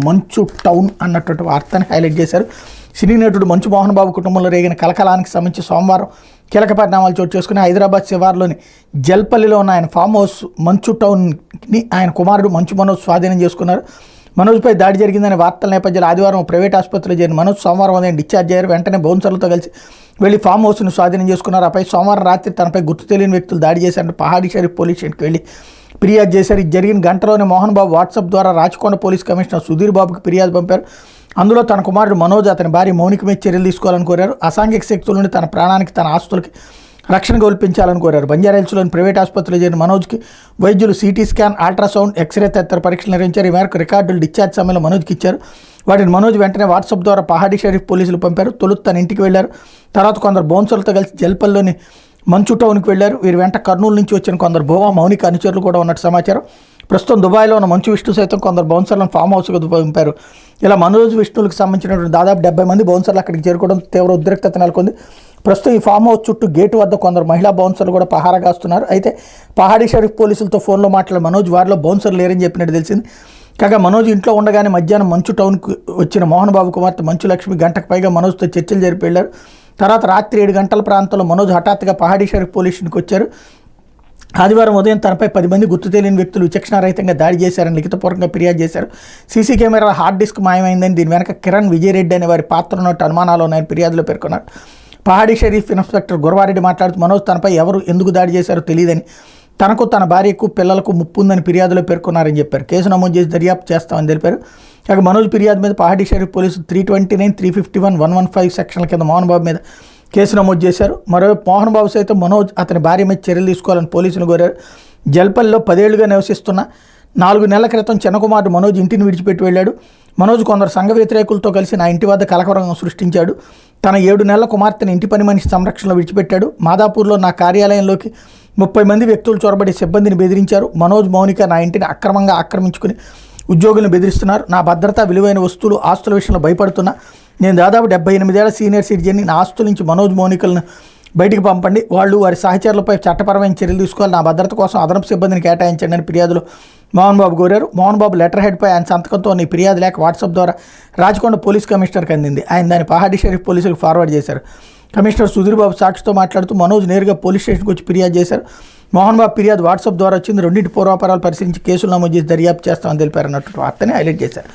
మంచు టౌన్ అన్నటువంటి వార్తని హైలైట్ చేశారు. సినీ నటుడు మంచు మోహన్ బాబు కుటుంబంలో రేగిన కలకలానికి సంబంధించి సోమవారం కీలక పరిణామాలు చోటు చేసుకుని హైదరాబాద్ శివార్లోని జల్పల్లిలో ఉన్న ఆయన ఫామ్ హౌస్ మంచు టౌన్ని ఆయన కుమారుడు మంచు మనోజ్ స్వాధీనం చేసుకున్నారు. మనోజ్పై దాడి జరిగిందనే వార్తల నేపథ్యంలో ఆదివారం ప్రైవేట్ ఆసుపత్రిలో చేరిన మనోజ్ సోమవారం ఉదయం డిశ్చార్జ్ అయ్యారు. వెంటనే బౌన్సర్లతో కలిసి వెళ్లి ఫామ్ హౌస్ను స్వాధీనం చేసుకున్నారు. ఆపై సోమవారం రాత్రి తనపై గుర్తు తెలియని వ్యక్తులు దాడి చేశారంటూ పహాడీ షరీఫ్ పోలీస్ స్టేషన్కి వెళ్లి ఫిర్యాదు చేశారు. ఇది జరిగిన గంటలోనే మోహన్ బాబు వాట్సాప్ ద్వారా రాచకొండ పోలీస్ కమిషనర్ సుధీర్ బాబుకి ఫిర్యాదు పంపారు. అందులో తన కుమారుడు మనోజ్ అతని భార్య మౌనిక మీద చర్యలు తీసుకోవాలని కోరారు. అసాంఘిక శక్తుల నుండి తన ప్రాణానికి తన ఆస్తులకి రక్షణ కల్పించాలని కోరారు. బంజారాహిల్స్లోని ప్రైవేట్ ఆసుపత్రిలో చేరిన మనోజ్కి వైద్యులు సిటీ స్కాన్, అల్ట్రాసౌండ్, ఎక్స్రే తదితర పరీక్షలు నిర్వహించారు. ఈ మేరకు రికార్డులు డిశ్చార్జ్ సమయంలో మనోజ్కి ఇచ్చారు. వాటిని మనోజ్ వెంటనే వాట్సాప్ ద్వారా పహాడీ షరీఫ్ పోలీసులు పంపారు. తొలుత తన ఇంటికి వెళ్లారు. తర్వాత కొందరు బౌన్సర్లతో కలిసి జల్పల్లిలోని మంచు టౌన్కి వెళ్లారు. వీరి వెంట కర్నూలు నుంచి వచ్చిన కొందరు భూమా, మౌనిక అనుచరులు కూడా ఉన్నట్టు సమాచారం. ప్రస్తుతం దుబాయ్లో ఉన్న మంచు విష్ణు సైతం కొందరు బౌన్సర్లను ఫామ్ హౌస్కు పంపారు. ఇలా మనోజ్ విష్ణులకు సంబంధించినటువంటి దాదాపు 70 మంది బౌన్సర్లు అక్కడికి చేరుకోవడం తీవ్ర ఉద్రిక్తత నెలకొంది. ప్రస్తుతం ఈ ఫామ్ హౌస్ చుట్టూ గేటు వద్ద కొందరు మహిళా బౌన్సర్లు కూడా పహారా కాస్తున్నారు. అయితే పహాడీ షరీఫ్ పోలీసులతో ఫోన్లో మాట్లాడిన మనోజ్ వారిలో బౌన్సర్లు లేరని చెప్పినట్టు తెలిసింది. కాగా మనోజ్ ఇంట్లో ఉండగానే మధ్యాహ్నం మంచు టౌన్కు వచ్చిన మోహన్ బాబు కుమార్తె మంచు లక్ష్మి గంటకు పైగా మనోజ్తో చర్చలు జరిపి వెళ్లారు. తర్వాత రాత్రి 7 గంటల ప్రాంతంలో మనోజ్ హఠాత్తుగా పహాడీ షరీఫ్ పోలీస్ స్టేషన్కి వచ్చారు. ఆదివారం ఉదయం తనపై 10 మంది గుర్తు తెలియని వ్యక్తులు విచక్షణారహితంగా దాడి చేశారని లిఖితపూర్వకంగా ఫిర్యాదు చేశారు. సీసీ కెమెరా హార్డ్ డిస్క్ మాయమైందని, దీని వెనక కిరణ్ విజయరెడ్డి అనే వారి పాత్ర ఉన్నట్టు అనుమానాలు ఉన్నాయని ఫిర్యాదులో పేర్కొన్నారు. పహాడీ షరీఫ్ ఇన్స్పెక్టర్ గురవారెడ్డి మాట్లాడుతూ మనోజ్ తనపై ఎవరు ఎందుకు దాడి చేశారో తెలియదని, తనకు తన భార్యకు పిల్లలకు ముప్పు ఉందని ఫిర్యాదులో పేర్కొన్నారని చెప్పారు. కేసు నమోదు చేసి దర్యాప్తు చేస్తామని తెలిపారు. కాగా మనోజ్ ఫిర్యాదు మీద పహాడీ షరీఫ్ పోలీసులు 329, 351, 115 సెక్షన్ల కింద మోహన్ బాబు మీద కేసు నమోదు చేశారు. మరోవైపు మోహన్ బాబు సైతం మనోజ్ అతని భార్య మీద చర్యలు తీసుకోవాలని పోలీసులు కోరారు. జల్పల్లిలో 10 ఏళ్లుగా నివసిస్తున్న 4 నెలల క్రితం చిన్న కుమారుడు మనోజ్ ఇంటిని విడిచిపెట్టి వెళ్ళాడు. మనోజ్ కొందరు సంఘ వ్యతిరేకులతో కలిసి నా ఇంటి వద్ద కలకలం సృష్టించాడు. తన 7 నెలల కుమార్తెను ఇంటి పని మనిషి సంరక్షణలో విడిచిపెట్టాడు. మాదాపూర్లో నా కార్యాలయంలోకి 30 మంది వ్యక్తులు చొరబడి సిబ్బందిని బెదిరించారు. మనోజ్, మౌనిక నా ఇంటిని అక్రమంగా ఆక్రమించుకుని ఉద్యోగులను బెదిరిస్తున్నారు. నా భద్రత, విలువైన వస్తువులు, ఆస్తుల విషయంలో భయపడుతున్నా. నేను దాదాపు 78 ఏళ్ల సీనియర్ సిటిజన్ని. నా ఆస్తుల నుంచి మనోజ్, మౌనికలను బయటికి పంపండి. వాళ్ళు వారి సహచరులపై చట్టపరమైన చర్యలు తీసుకోవాలి. నా భద్రత కోసం అదనపు సిబ్బందిని కేటాయించండి అని ఫిర్యాదులో మోహన్ బాబు కోరారు. మోహన్ బాబు లెటర్ హెడ్పై ఆయన సంతకంతో నీ ఫిర్యాదు లేక వాట్సాప్ ద్వారా రాచకొండ పోలీస్ కమిషనర్కి అందింది. ఆయన దాన్ని పహాడీ షరీఫ్ పోలీసులకు ఫార్వర్డ్ చేశారు. కమిషనర్ సుధీర్ బాబు సాక్షితో మాట్లాడుతూ మనోజ్ నేరుగా పోలీస్ స్టేషన్కి వచ్చి ఫిర్యాదు చేశారు. మోహన్ బాబు ఫిర్యాదు వాట్సాప్ ద్వారా వచ్చింది. రెండింటి పూర్వాపరాలు పరిశీలించి కేసులు నమోదు చేసి దర్యాప్తు చేస్తామని తెలిపారన్నట్టు వార్తని హైలైట్ చేశారు.